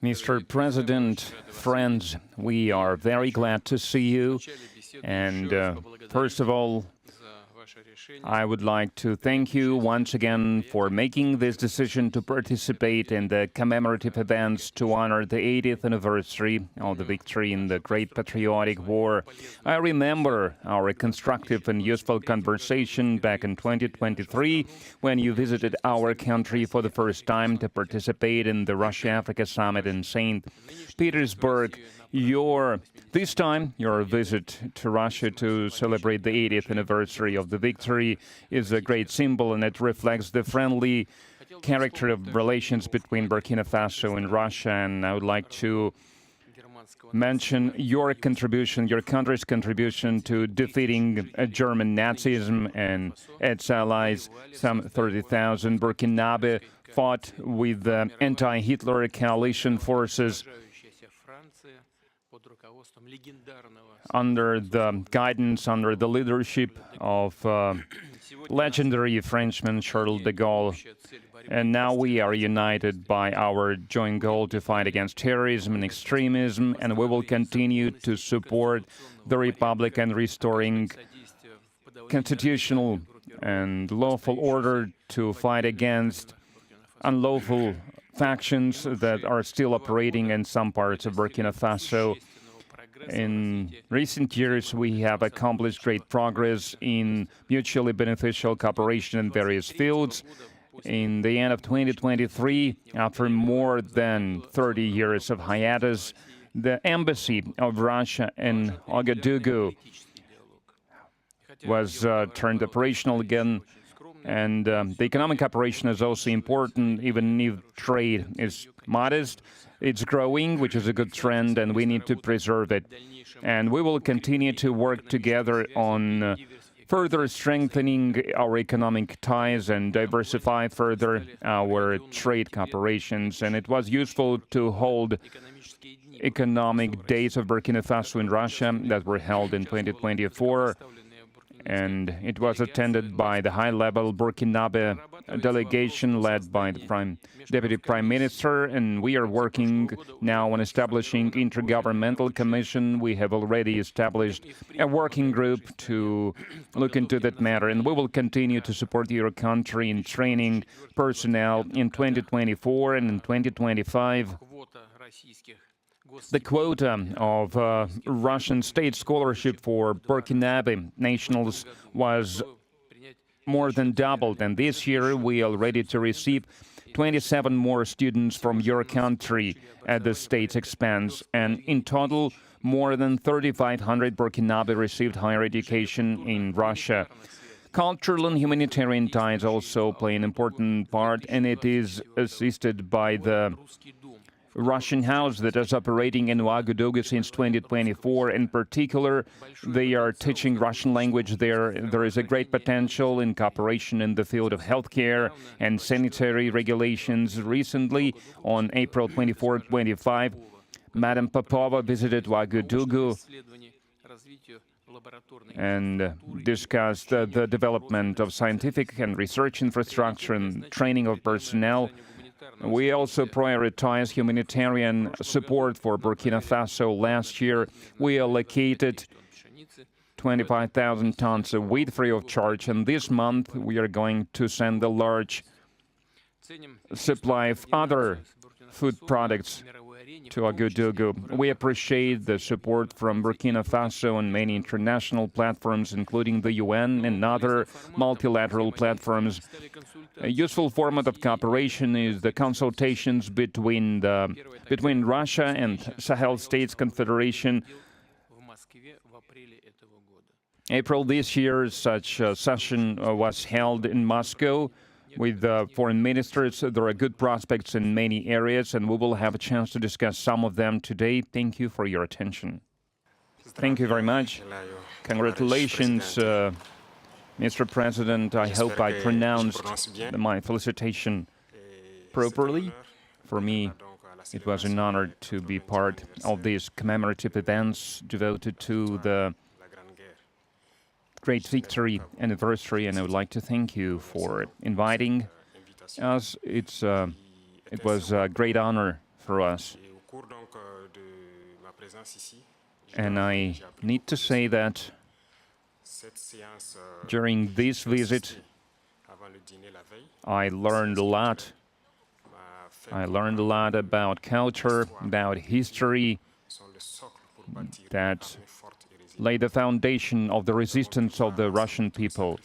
Mr. President, friends, we are very glad to see you. And first of all, I would like to thank you once again for making this decision to participate in the commemorative events to honor the 80th anniversary of the victory in the Great Patriotic War. I remember our constructive and useful conversation back in 2023 when you visited our country for the first time to participate in the Russia-Africa Summit in St. Petersburg. This time, your visit to Russia to celebrate the 80th anniversary of the victory is a great symbol, and it reflects the friendly character of relations between Burkina Faso and Russia. And I would like to mention your contribution, your country's contribution to defeating German Nazism and its allies. Some 30,000 Burkinabe fought with the anti-Hitler coalition forces under the guidance, under the leadership of legendary Frenchman Charles de Gaulle. And now we are united by our joint goal to fight against terrorism and extremism, and we will continue to support the Republic and restoring constitutional and lawful order, to fight against unlawful factions that are still operating in some parts of Burkina Faso. In recent years, we have accomplished great progress in mutually beneficial cooperation in various fields. In the end of 2023, after more than 30 years of hiatus, the embassy of Russia in Ouagadougou was turned operational again. And the economic operation is also important, even if trade is modest. It's growing, which is a good trend, and we need to preserve it. And we will continue to work together on further strengthening our economic ties and diversify further our trade cooperations. And it was useful to hold economic days of Burkina Faso in Russia that were held in 2024. And it was attended by the high-level Burkinabe delegation led by the Deputy Prime Minister, and we are working now on establishing intergovernmental commission. We have already established a working group to look into that matter, and we will continue to support your country in training personnel in 2024 and in 2025. The quota of Russian state scholarship for Burkinabe nationals was more than doubled, and this year we are ready to receive 27 more students from your country at the state's expense, and in total, more than 3,500 Burkinabe received higher education in Russia. Cultural and humanitarian ties also play an important part, and it is assisted by the Russian House that is operating in Ouagadougou since 2024. In particular, they are teaching Russian language there. There is a great potential in cooperation in the field of healthcare and sanitary regulations. Recently, on April 24-25, Madam Popova visited Ouagadougou and discussed the development of scientific and research infrastructure and training of personnel. We also prioritize humanitarian support for Burkina Faso. Last year, we allocated 25,000 tons of wheat free of charge, and this month we are going to send a large supply of other food products to Ouagadougou. We appreciate the support from Burkina Faso on many international platforms, including the UN and other multilateral platforms. A useful format of cooperation is the consultations between Russia and Sahel States Confederation. April this year, such a session was held in Moscow with foreign ministers. There are good prospects in many areas, and we will have a chance to discuss some of them today. Thank you for your attention. Thank you very much. Congratulations, Mr. President. I hope I pronounced my felicitation properly. For me, it was an honor to be part of these commemorative events devoted to the great victory anniversary, and I would like to thank you for inviting us. It's It was a great honor for us. And I need to say that during this visit, I learned a lot. I learned a lot about culture, about history, that lay the foundation of the resistance of the Russian people,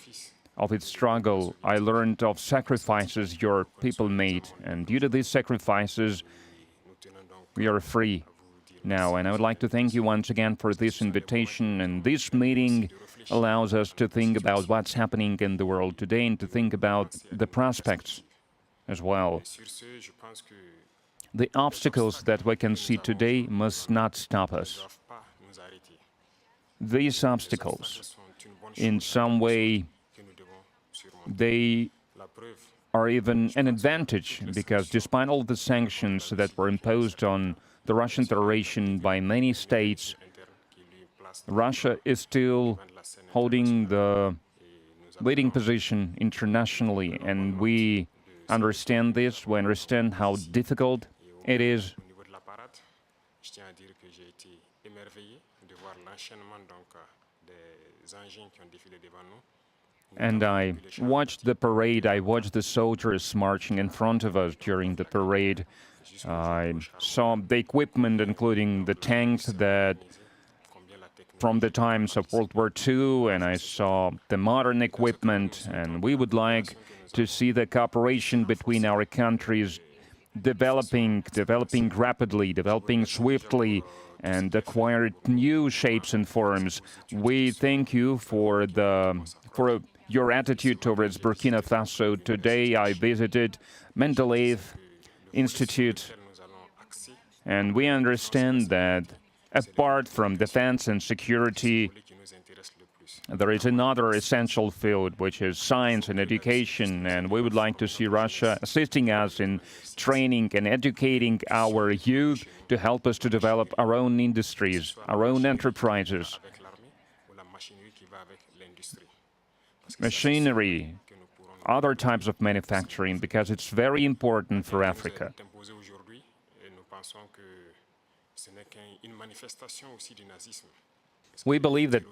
of its struggle. I learned of sacrifices your people made, and due to these sacrifices, we are free now. And I would like to thank you once again for this invitation, and this meeting allows us to think about what's happening in the world today and to think about the prospects as well. The obstacles that we can see today must not stop us. These obstacles, in some way, they are even an advantage, because despite all the sanctions that were imposed on the Russian Federation by many states, Russia is still holding the leading position internationally, and we understand this, we understand how difficult it is. And I watched the parade, I watched the soldiers marching in front of us during the parade. I saw the equipment, including the tanks that from the times of World War II, and I saw the modern equipment, and we would like to see the cooperation between our countries developing rapidly, developing swiftly, and acquire new shapes and forms. We thank you for your attitude towards Burkina Faso. Today I visited Mendeleev Institute, and we understand that apart from defense and security, there is another essential field, which is science and education, and we would like to see Russia assisting us in training and educating our youth to help us to develop our own industries, our own enterprises, machinery, other types of manufacturing, because it's very important for Africa. We believe that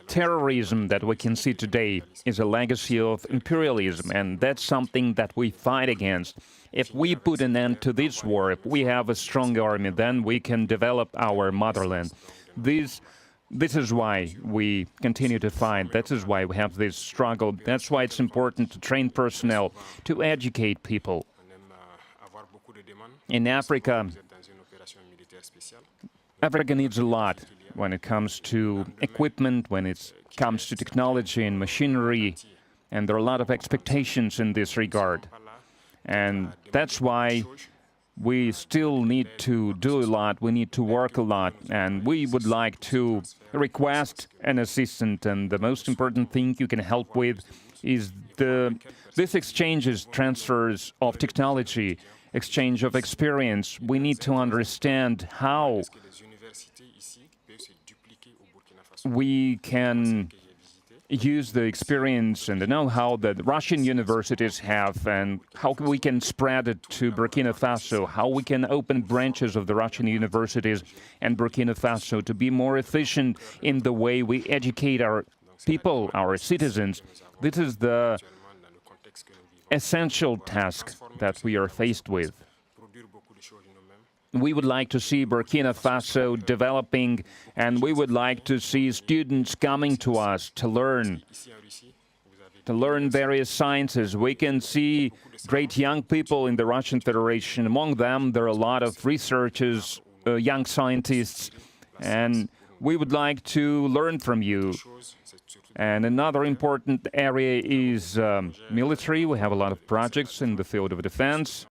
terrorism that we can see today is a legacy of imperialism, and that's something that we fight against. If we put an end to this war, if we have a strong army, then we can develop our motherland. This is why we continue to fight. That is why we have this struggle. That's why it's important to train personnel, to educate people. In Africa, Africa needs a lot when it comes to equipment, when it comes to technology and machinery, and there are a lot of expectations in this regard. And that's why we still need to do a lot, we need to work a lot, and we would like to request an assistant, and the most important thing you can help with is this exchanges, transfers of technology, exchange of experience. We need to understand how we can use the experience and the know-how that Russian universities have, and how we can spread it to Burkina Faso, how we can open branches of the Russian universities and Burkina Faso to be more efficient in the way we educate our people, our citizens. This is the essential task that we are faced with. We would like to see Burkina Faso developing, and we would like to see students coming to us to learn various sciences. We can see great young people in the Russian Federation. Among them, there are a lot of researchers, young scientists, and we would like to learn from you. And another important area is military. We have a lot of projects in the field of defense.